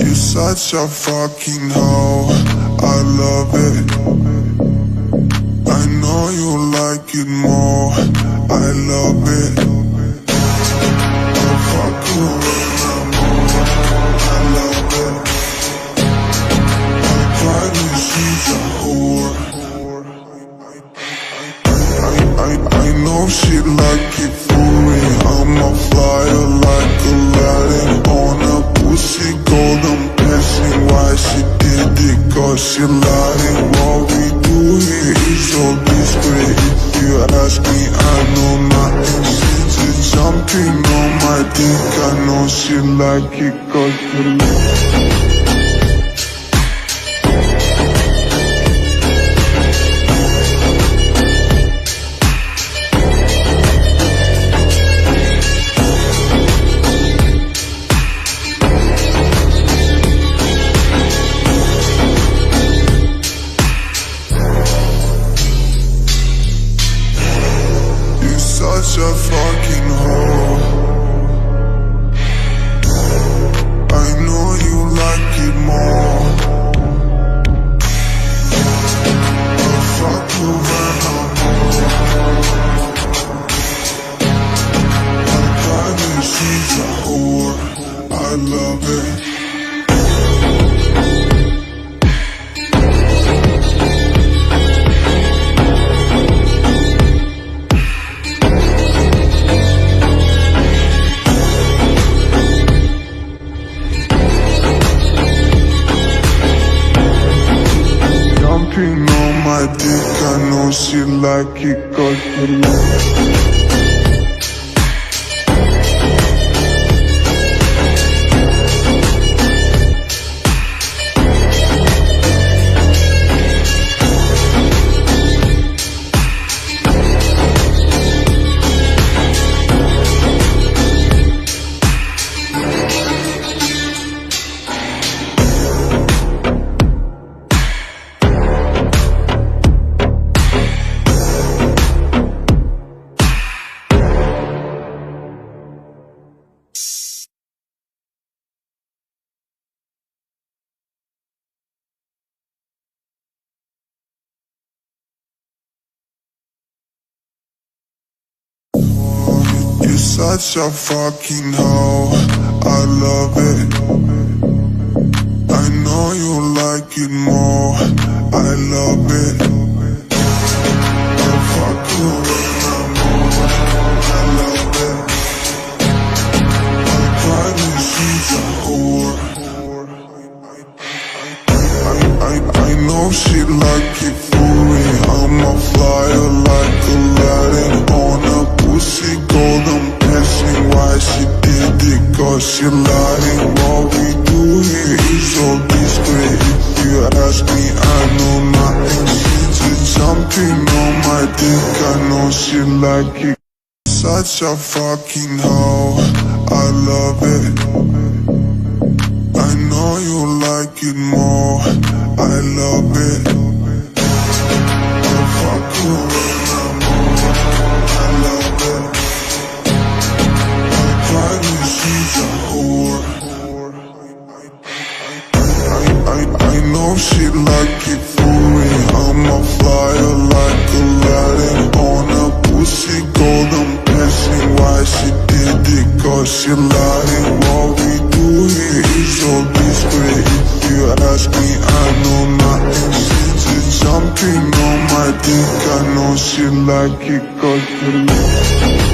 You're such a fucking hoe, I love it. I know you like it more, I love it. I'll fuck you when I'm home, I love it. My private she's a whore. I know she like it for me. I'm a flyer like Aladdin on a pussy golden passing. Why she did it? Cause she lying. What we do here is so discreet. If you ask me, I know nothing. She's jumping on my dick. I know she like it cause she such a fucking hoe. I know you like it more. I'll fuck you when I'm home. My private she's a whore, I love it. Jumping on my dick, I know she like it cause she like it. You're such a fucking hoe, I love it. I know you like it more, I love it. I'll fuck you when I'm home, I love it. My private she's a whore. I know she like it for me. I'm a flyer like Aladdin on a pussy golden passing. Why she did it? Cause she lying. What we do here is so discreet. If you ask me, I know nothing. She's jumping on my dick. I know she like it. Such a fucking hoe, I love it. I know you like it more, I love it. I'll fuck you when I'm home, I love it. My private she's a whore. I know she like it for me. I'm a flyer like Aladdin on a pussy golden passing. Why she did it? Cause she lying. What we do here is so discreet. If you ask me, I know nothing. She's jumping on my dick. I know she like it cause she like it.